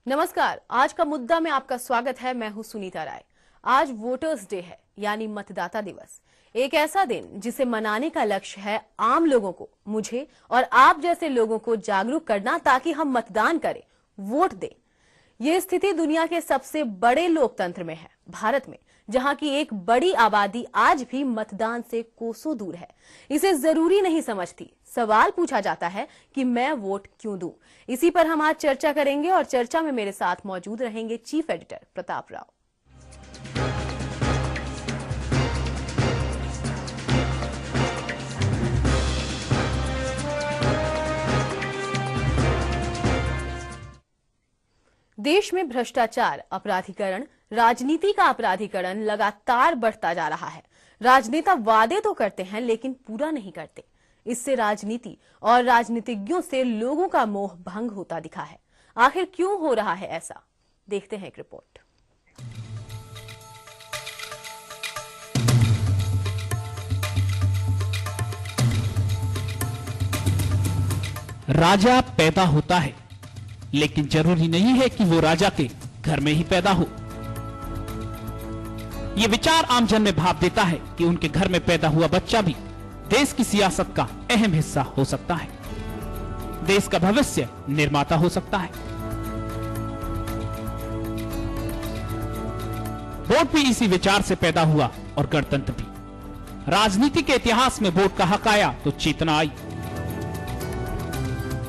नमस्कार, आज का मुद्दा में आपका स्वागत है। मैं हूं सुनीता राय। आज वोटर्स डे है, यानी मतदाता दिवस। एक ऐसा दिन जिसे मनाने का लक्ष्य है आम लोगों को, मुझे और आप जैसे लोगों को जागरूक करना, ताकि हम मतदान करें, वोट दें। ये स्थिति दुनिया के सबसे बड़े लोकतंत्र में है, भारत में, जहां की एक बड़ी आबादी आज भी मतदान से कोसों दूर है, इसे जरूरी नहीं समझती। सवाल पूछा जाता है कि मैं वोट क्यों दूं। इसी पर हम आज चर्चा करेंगे और चर्चा में मेरे साथ मौजूद रहेंगे चीफ एडिटर प्रताप राव। देश में भ्रष्टाचार, अपराधीकरण, राजनीति का अपराधीकरण लगातार बढ़ता जा रहा है। राजनेता वादे तो करते हैं लेकिन पूरा नहीं करते। इससे राजनीति और राजनीतिज्ञों से लोगों का मोह भंग होता दिखा है। आखिर क्यों हो रहा है ऐसा, देखते हैं एक रिपोर्ट। राजा पैदा होता है, लेकिन जरूरी नहीं है कि वो राजा के घर में ही पैदा हो। ये विचार आमजन में भाव देता है कि उनके घर में पैदा हुआ बच्चा भी देश की सियासत का अहम हिस्सा हो सकता है, देश का भविष्य निर्माता हो सकता है। वोट भी इसी विचार से पैदा हुआ और गणतंत्र भी। राजनीति के इतिहास में वोट का हक आया तो चेतना आई।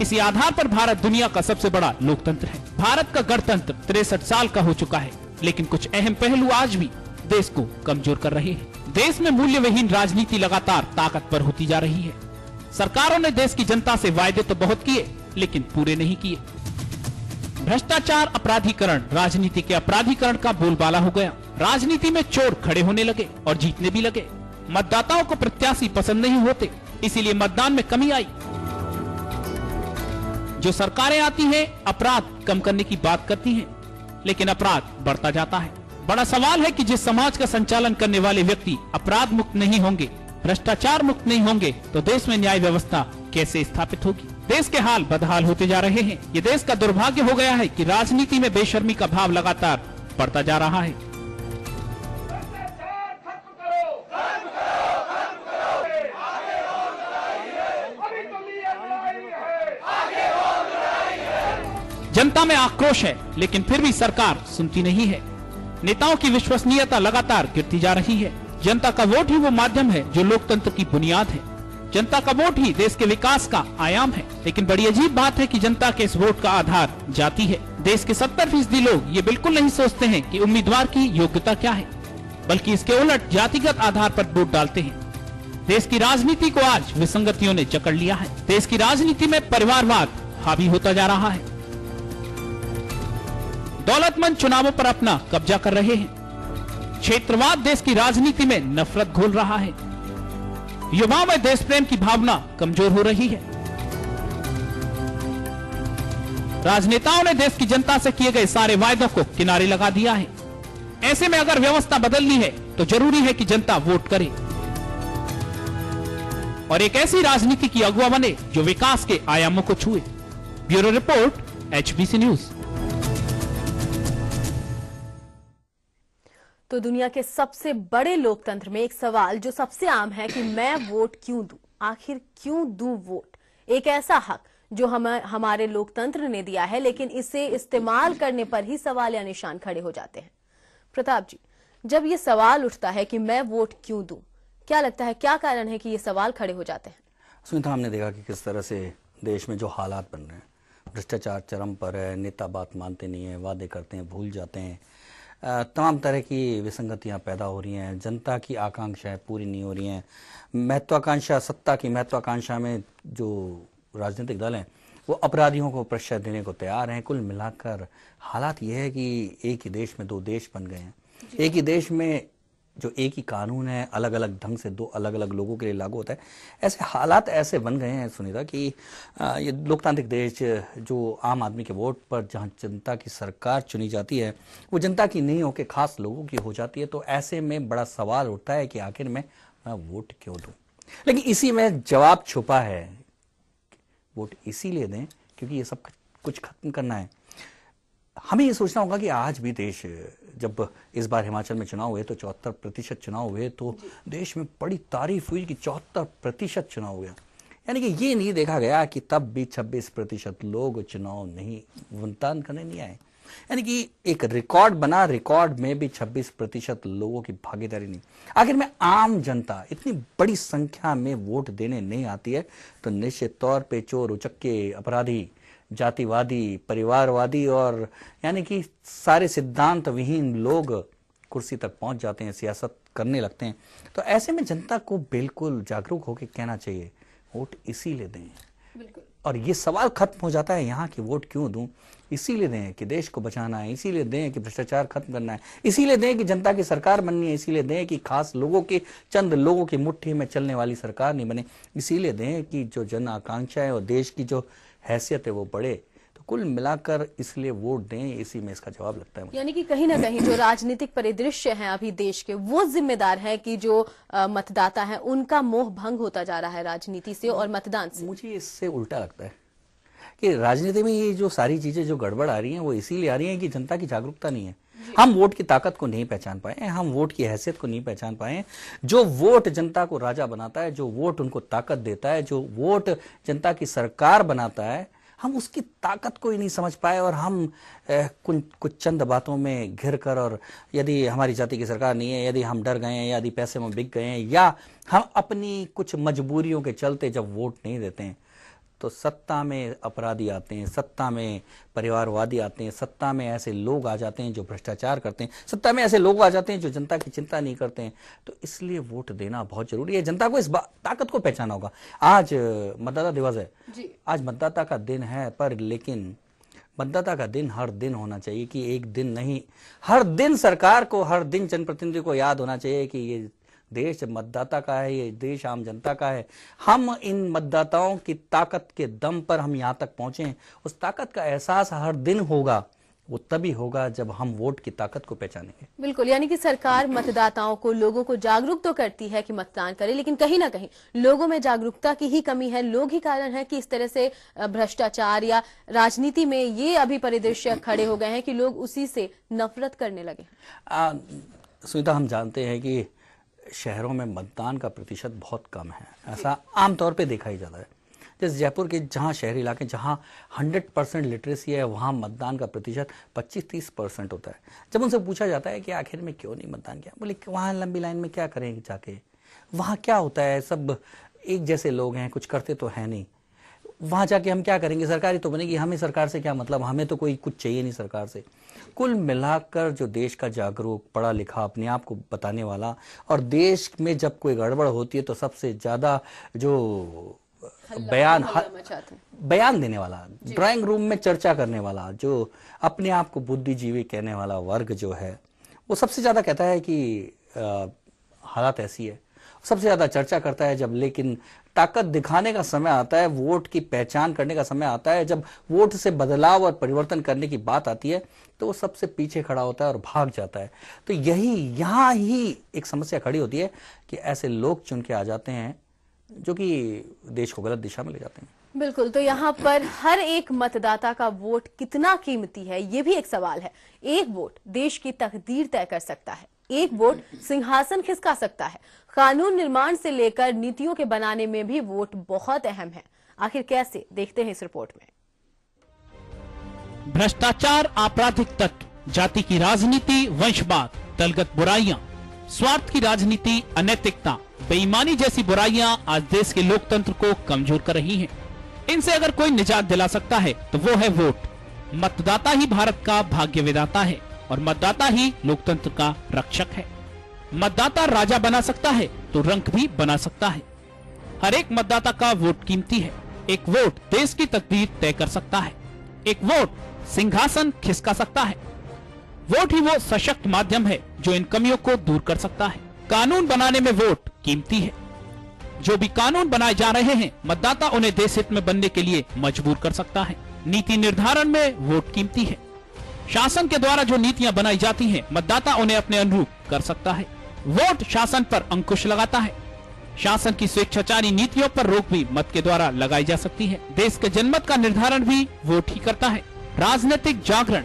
इसी आधार पर भारत दुनिया का सबसे बड़ा लोकतंत्र है। भारत का गणतंत्र 63 साल का हो चुका है, लेकिन कुछ अहम पहलू आज भी देश को कमजोर कर रहे हैं। देश में मूल्य विहीन राजनीति लगातार ताकतवर होती जा रही है। सरकारों ने देश की जनता से वायदे तो बहुत किए, लेकिन पूरे नहीं किए। भ्रष्टाचार, अपराधीकरण, राजनीति के अपराधीकरण का बोलबाला हो गया। राजनीति में चोर खड़े होने लगे और जीतने भी लगे। मतदाताओं को प्रत्याशी पसंद नहीं होते, इसीलिए मतदान में कमी आई। जो सरकारें आती हैं, अपराध कम करने की बात करती हैं, लेकिन अपराध बढ़ता जाता है। बड़ा सवाल है कि जिस समाज का संचालन करने वाले व्यक्ति अपराध मुक्त नहीं होंगे, भ्रष्टाचार मुक्त नहीं होंगे, तो देश में न्याय व्यवस्था कैसे स्थापित होगी। देश के हाल बदहाल होते जा रहे हैं। ये देश का दुर्भाग्य हो गया है कि राजनीति में बेशर्मी का भाव लगातार बढ़ता जा रहा है। जनता में आक्रोश है, लेकिन फिर भी सरकार सुनती नहीं है। नेताओं की विश्वसनीयता लगातार गिरती जा रही है। जनता का वोट ही वो माध्यम है जो लोकतंत्र की बुनियाद है। जनता का वोट ही देश के विकास का आयाम है। लेकिन बड़ी अजीब बात है कि जनता के इस वोट का आधार जाति है। देश के 70% लोग ये बिल्कुल नहीं सोचते हैं कि उम्मीदवार की योग्यता क्या है, बल्कि इसके उलट जातिगत आधार पर वोट डालते हैं। देश की राजनीति को आज विसंगतियों ने जकड़ लिया है। देश की राजनीति में परिवारवाद हावी होता जा रहा है। दौलतमंद चुनावों पर अपना कब्जा कर रहे हैं। क्षेत्रवाद देश की राजनीति में नफरत घोल रहा है। युवाओं में देश प्रेम की भावना कमजोर हो रही है। राजनेताओं ने देश की जनता से किए गए सारे वायदों को किनारे लगा दिया है। ऐसे में अगर व्यवस्था बदलनी है तो जरूरी है कि जनता वोट करे और एक ऐसी राजनीति की अगुवा बने जो विकास के आयामों को छुए। Bureau report, HBC news. तो दुनिया के सबसे बड़े लोकतंत्र में एक सवाल जो सबसे आम है कि मैं वोट क्यों दूं। आखिर क्यों दूं वोट? एक ऐसा हक जो हमारे लोकतंत्र ने दिया है, लेकिन इसे इस्तेमाल करने पर ही सवाल या निशान खड़े हो जाते हैं। प्रताप जी, जब ये सवाल उठता है कि मैं वोट क्यों दूं, क्या लगता है क्या कारण है कि ये सवाल खड़े हो जाते हैं? सुनीता, हमने देखा कि किस तरह से देश में जो हालात बन रहे हैं, भ्रष्टाचार चरम पर है, नेता बात मानते नहीं है, वादे करते हैं, भूल जाते हैं, तमाम तरह की विसंगतियां पैदा हो रही हैं, जनता की आकांक्षाएं पूरी नहीं हो रही हैं, महत्वाकांक्षा, सत्ता की महत्वाकांक्षा में जो राजनीतिक दल हैं वो अपराधियों को प्रश्रय देने को तैयार हैं। कुल मिलाकर हालात ये है कि एक ही देश में दो देश बन गए हैं। एक ही देश में जो एक ही कानून है, अलग अलग ढंग से दो अलग अलग लोगों के लिए लागू होता है। ऐसे हालात ऐसे बन गए हैं सुनीता कि ये लोकतांत्रिक देश जो आम आदमी के वोट पर जहां जनता की सरकार चुनी जाती है वो जनता की नहीं होकर खास लोगों की हो जाती है। तो ऐसे में बड़ा सवाल उठता है कि आखिर मैं वोट क्यों दूं। लेकिन इसी में जवाब छुपा है। वोट इसीलिए दें क्योंकि ये सब कुछ खत्म करना है। हमें ये सोचना होगा कि आज भी देश, जब इस बार हिमाचल में चुनाव हुए तो 74% चुनाव हुए, तो देश में बड़ी तारीफ हुई कि 74% चुनाव हुआ। यानी कि ये नहीं देखा गया कि तब भी 26% लोग चुनाव नहीं मतदान करने नहीं आए। यानी कि एक रिकॉर्ड बना, रिकॉर्ड में भी 26% लोगों की भागीदारी नहीं। आखिर में आम जनता इतनी बड़ी संख्या में वोट देने नहीं आती है तो निश्चित तौर पे चोर उचक्के, अपराधी, जातिवादी, परिवारवादी और यानी कि सारे सिद्धांत विहीन लोग कुर्सी तक पहुंच जाते हैं, सियासत करने लगते हैं। तो ऐसे में जनता को बिल्कुल जागरूक होकर कहना चाहिए वोट इसीलिए दें। बिल्कुल। और ये सवाल खत्म हो जाता है यहाँ कि वोट क्यों दूं, इसीलिए दें कि देश को बचाना है, इसीलिए दें कि भ्रष्टाचार खत्म करना है, इसीलिए दें कि जनता की सरकार बननी है, इसीलिए दें कि खास लोगों के, चंद लोगों की मुट्ठी में चलने वाली सरकार नहीं बने, इसीलिए दें कि जो जन आकांक्षा है और देश की जो हैसियत है वो बढ़े। तो कुल मिलाकर इसलिए वोट दें, इसी में इसका जवाब लगता है मुझे। यानी कि कहीं ना कहीं जो राजनीतिक परिदृश्य है अभी देश के, वो जिम्मेदार है कि जो मतदाता है उनका मोह भंग होता जा रहा है राजनीति से और मतदान से। मुझे इससे उल्टा लगता है कि राजनीति में ये जो सारी चीजें जो गड़बड़ आ रही हैं वो इसीलिए आ रही हैं कि जनता की जागरूकता नहीं है। हम वोट की ताकत को नहीं पहचान पाए, हम वोट की हैसियत को नहीं पहचान पाए। जो वोट जनता को राजा बनाता है, जो वोट उनको ताकत देता है, जो वोट जनता की सरकार बनाता है, हम उसकी ताकत को ही नहीं समझ पाए और हम कुछ चंद बातों में घिर कर, और यदि हमारी जाति की सरकार नहीं है, यदि हम डर गए हैं, यदि पैसे में बिक गए हैं, या हम अपनी कुछ मजबूरियों के चलते जब वोट नहीं देते हैं तो सत्ता में अपराधी आते हैं, सत्ता में परिवारवादी आते हैं, सत्ता में ऐसे लोग आ जाते हैं जो भ्रष्टाचार करते हैं, सत्ता में ऐसे लोग आ जाते हैं जो जनता की चिंता नहीं करते हैं। तो इसलिए वोट देना बहुत जरूरी है। जनता को इस ताकत को पहचाना होगा। आज मतदाता दिवस है जी। आज मतदाता का दिन है, पर लेकिन मतदाता का दिन हर दिन होना चाहिए कि एक दिन नहीं, हर दिन सरकार को, हर दिन जनप्रतिनिधि को याद होना चाहिए कि ये देश मतदाता का है, ये देश आम जनता का है। हम इन मतदाताओं की ताकत के दम पर हम यहाँ तक पहुंचे हैं। उस ताकत का एहसास हर दिन होगा, वो तभी होगा जब हम वोट की ताकत को पहचानेंगे। बिल्कुल, यानी कि सरकार मतदाताओं को, लोगों को जागरूक तो करती है कि मतदान करें, लेकिन कहीं ना कहीं लोगों में जागरूकता की ही कमी है। लोग ही कारण है कि इस तरह से भ्रष्टाचार या राजनीति में ये अभी परिदृश्य खड़े हो गए हैं कि लोग उसी से नफरत करने लगे। सुनीता, हम जानते हैं कि शहरों में मतदान का प्रतिशत बहुत कम है, ऐसा आमतौर पे देखा ही जाता है। जैसे जयपुर के जहाँ शहरी इलाके जहाँ 100% लिटरेसी है, वहाँ मतदान का प्रतिशत 25-30% होता है। जब उनसे पूछा जाता है कि आखिर में क्यों नहीं मतदान किया, बोले वहाँ लंबी लाइन में क्या करेंगे जाके, वहाँ क्या होता है, सब एक जैसे लोग हैं, कुछ करते तो है नहीं, वहाँ जाके हम क्या करेंगे, सरकार ही तो बनेगी, हमें सरकार से क्या मतलब, हमें तो कोई कुछ चाहिए नहीं सरकार से। कुल मिलाकर जो देश का जागरूक, पढ़ा लिखा, अपने आप को बताने वाला, और देश में जब कोई गड़बड़ होती है तो सबसे ज्यादा जो बयान देने वाला, ड्राइंग रूम में चर्चा करने वाला, जो अपने आप को बुद्धिजीवी कहने वाला वर्ग जो है, वो सबसे ज्यादा कहता है कि हालात ऐसी है, सबसे ज्यादा चर्चा करता है। जब लेकिन ताकत दिखाने का समय आता है, वोट की पहचान करने का समय आता है, जब वोट से बदलाव और परिवर्तन करने की बात आती है, तो वो सबसे पीछे खड़ा होता है और भाग जाता है। तो यहाँ ही एक समस्या खड़ी होती है कि ऐसे लोग चुन के आ जाते हैं जो कि देश को गलत दिशा में ले जाते हैं। बिल्कुल, तो यहाँ पर हर एक मतदाता का वोट कितना कीमती है, ये भी एक सवाल है। एक वोट देश की तकदीर तय कर सकता है, एक वोट सिंहासन खिसका सकता है। कानून निर्माण से लेकर नीतियों के बनाने में भी वोट बहुत अहम है। आखिर कैसे, देखते हैं इस रिपोर्ट में। भ्रष्टाचार, आपराधिक तत्व, जाति की राजनीति, वंशवाद, दलगत बुराइयां, स्वार्थ की राजनीति, अनैतिकता, बेईमानी जैसी बुराइयां आज देश के लोकतंत्र को कमजोर कर रही हैं। इनसे अगर कोई निजात दिला सकता है तो वो है वोट। मतदाता ही भारत का भाग्य विधाता है और मतदाता ही लोकतंत्र का रक्षक है। मतदाता राजा बना सकता है तो रंक भी बना सकता है। हर एक मतदाता का वोट कीमती है। एक वोट देश की तकदीर तय कर सकता है। एक वोट सिंहासन खिसका सकता है। वोट ही वो सशक्त माध्यम है जो इन कमियों को दूर कर सकता है। कानून बनाने में वोट कीमती है। जो भी कानून बनाए जा रहे हैं, मतदाता उन्हें देश हित में बनने के लिए मजबूर कर सकता है। नीति निर्धारण में वोट कीमती है। शासन के द्वारा जो नीतियां बनाई जाती हैं, मतदाता उन्हें अपने अनुरूप कर सकता है। वोट शासन पर अंकुश लगाता है। शासन की स्वेच्छाचारी नीतियों पर रोक भी मत के द्वारा लगाई जा सकती है। देश के जनमत का निर्धारण भी वोट ही करता है। राजनीतिक जागरण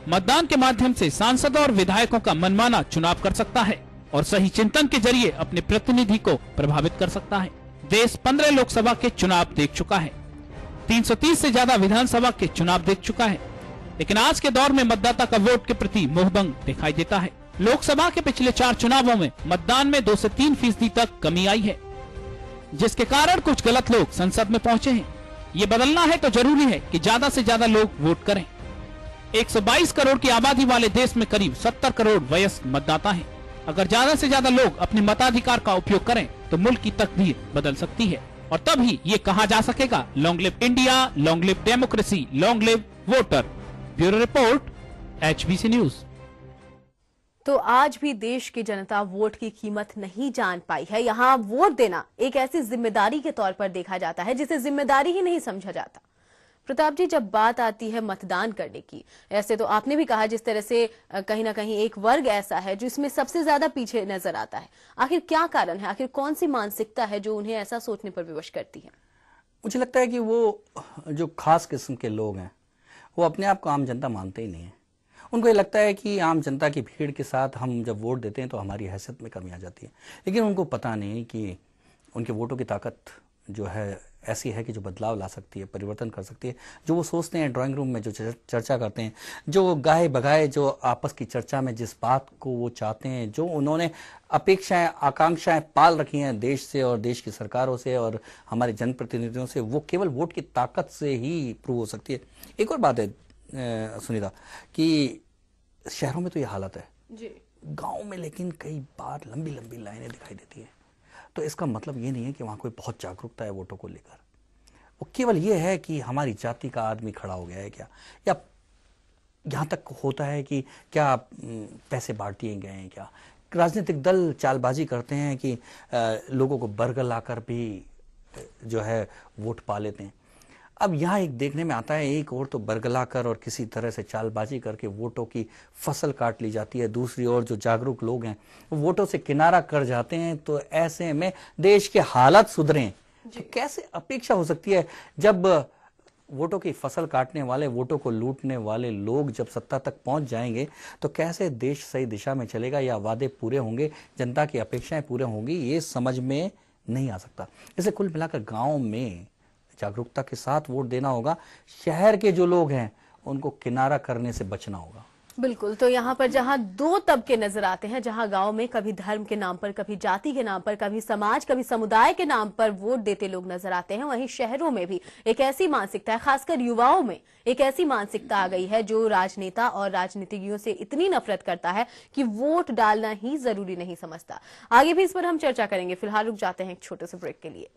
मतदान के माध्यम से सांसदों और विधायकों का मनमाना चुनाव कर सकता है और सही चिंतन के जरिए अपने प्रतिनिधि को प्रभावित कर सकता है। देश 15 लोकसभा के चुनाव देख चुका है, 330 से ज्यादा विधानसभा के चुनाव देख चुका है, लेकिन आज के दौर में मतदाता का वोट के प्रति मोहभंग दिखाई देता है। लोकसभा के पिछले 4 चुनावों में मतदान में 2 से 3% तक कमी आई है, जिसके कारण कुछ गलत लोग संसद में पहुंचे हैं। ये बदलना है तो जरूरी है कि ज्यादा से ज्यादा लोग वोट करें। 122 करोड़ की आबादी वाले देश में करीब 70 करोड़ वयस्क मतदाता हैं। अगर ज्यादा से ज्यादा लोग अपने मताधिकार का उपयोग करें तो मुल्क की तकदीर बदल सकती है और तभी ये कहा जा सकेगा, long live India, long live democracy, long live voter. Bureau report, HBC news. तो आज भी देश की जनता वोट की कीमत नहीं जान पाई है। यहाँ वोट देना एक ऐसी जिम्मेदारी के तौर पर देखा जाता है जिसे जिम्मेदारी ही नहीं समझा जाता। प्रताप जी, जब बात आती है मतदान करने की, ऐसे तो आपने भी कहा जिस तरह से कहीं ना कहीं एक वर्ग ऐसा है जो इसमें सबसे ज्यादा पीछे नजर आता है। आखिर क्या कारण है, आखिर कौन सी मानसिकता है जो उन्हें ऐसा सोचने पर विवश करती है? मुझे लगता है कि वो जो खास किस्म के लोग हैं वो अपने आप को आम जनता मानते ही नहीं है। उनको ये लगता है कि आम जनता की भीड़ के साथ हम जब वोट देते हैं तो हमारी हैसियत में कमी आ जाती है, लेकिन उनको पता नहीं कि उनके वोटों की ताकत जो है ऐसी है कि जो बदलाव ला सकती है, परिवर्तन कर सकती है। जो वो सोचते हैं ड्राइंग रूम में, जो चर्चा करते हैं, जो गाहे बगाए जो आपस की चर्चा में जिस बात को वो चाहते हैं, जो उन्होंने अपेक्षाएं आकांक्षाएं पाल रखी हैं देश से और देश की सरकारों से और हमारे जनप्रतिनिधियों से, वो केवल वोट की ताकत से ही प्रूव हो सकती है। एक और बात है सुनीता कि शहरों में तो ये हालत है जी, गाँव में लेकिन कई बार लंबी लंबी लाइनें दिखाई देती है। तो इसका मतलब ये नहीं है कि वहाँ कोई बहुत जागरूकता है वोटों को लेकर। वो केवल ये है कि हमारी जाति का आदमी खड़ा हो गया है क्या, या यहाँ तक होता है कि क्या पैसे बांट दिए गए हैं क्या। राजनीतिक दल चालबाजी करते हैं कि लोगों को बरगल लाकर भी जो है वोट पा लेते हैं। अब यहाँ एक देखने में आता है, एक और तो बरगला कर और किसी तरह से चालबाजी करके वोटों की फसल काट ली जाती है, दूसरी ओर जो जागरूक लोग हैं वो वोटों से किनारा कर जाते हैं। तो ऐसे में देश के हालात सुधरें तो कैसे अपेक्षा हो सकती है जब वोटों की फसल काटने वाले, वोटों को लूटने वाले लोग जब सत्ता तक पहुंच जाएंगे तो कैसे देश सही दिशा में चलेगा, या वादे पूरे होंगे, जनता की अपेक्षाएं पूरे होंगी, ये समझ में नहीं आ सकता। इसे कुल मिलाकर गाँव में जागरूकता के साथ वोट देना होगा। शहर के जो लोग हैं उनको किनारा करने से बचना होगा। बिल्कुल। तो यहाँ पर जहाँ 2 तबके नजर आते हैं, जहाँ गांव में कभी धर्म के नाम पर, कभी जाति के नाम पर, कभी समाज, कभी समुदाय के नाम पर वोट देते लोग नजर आते हैं, वहीं शहरों में भी एक ऐसी मानसिकता है, खासकर युवाओं में एक ऐसी मानसिकता आ गई है जो राजनेता और राजनीतिज्ञों से इतनी नफरत करता है कि वोट डालना ही जरूरी नहीं समझता। आगे भी इस पर हम चर्चा करेंगे। फिलहाल रुक जाते हैं एक छोटे से ब्रेक के लिए।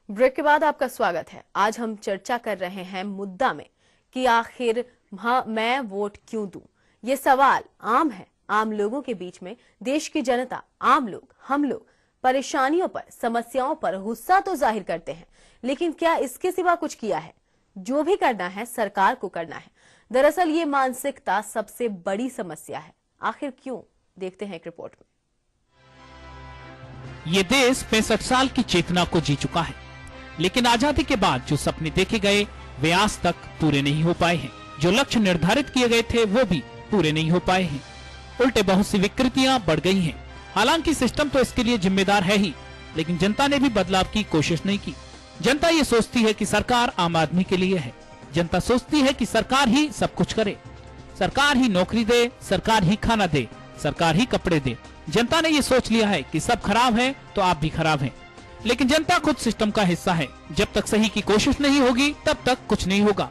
ब्रेक के बाद आपका स्वागत है। आज हम चर्चा कर रहे हैं मुद्दा में कि आखिर मैं वोट क्यों दूं। ये सवाल आम है, आम लोगों के बीच में। देश की जनता, आम लोग, हम लोग परेशानियों पर, समस्याओं पर गुस्सा तो जाहिर करते हैं, लेकिन क्या इसके सिवा कुछ किया है? जो भी करना है सरकार को करना है। दरअसल ये मानसिकता सबसे बड़ी समस्या है। आखिर क्यों, देखते हैं एक रिपोर्ट में। ये देश 65 साल की चेतना को जी चुका है, लेकिन आजादी के बाद जो सपने देखे गए वे आज तक पूरे नहीं हो पाए हैं। जो लक्ष्य निर्धारित किए गए थे वो भी पूरे नहीं हो पाए हैं। उल्टे बहुत सी विकृतियां बढ़ गई हैं। हालांकि सिस्टम तो इसके लिए जिम्मेदार है ही, लेकिन जनता ने भी बदलाव की कोशिश नहीं की। जनता ये सोचती है कि सरकार आम आदमी के लिए है। जनता सोचती है कि सरकार ही सब कुछ करे, सरकार ही नौकरी दे, सरकार ही खाना दे, सरकार ही कपड़े दे। जनता ने ये सोच लिया है कि सब खराब है तो आप भी खराब हैं। लेकिन जनता खुद सिस्टम का हिस्सा है। जब तक सही की कोशिश नहीं होगी तब तक कुछ नहीं होगा।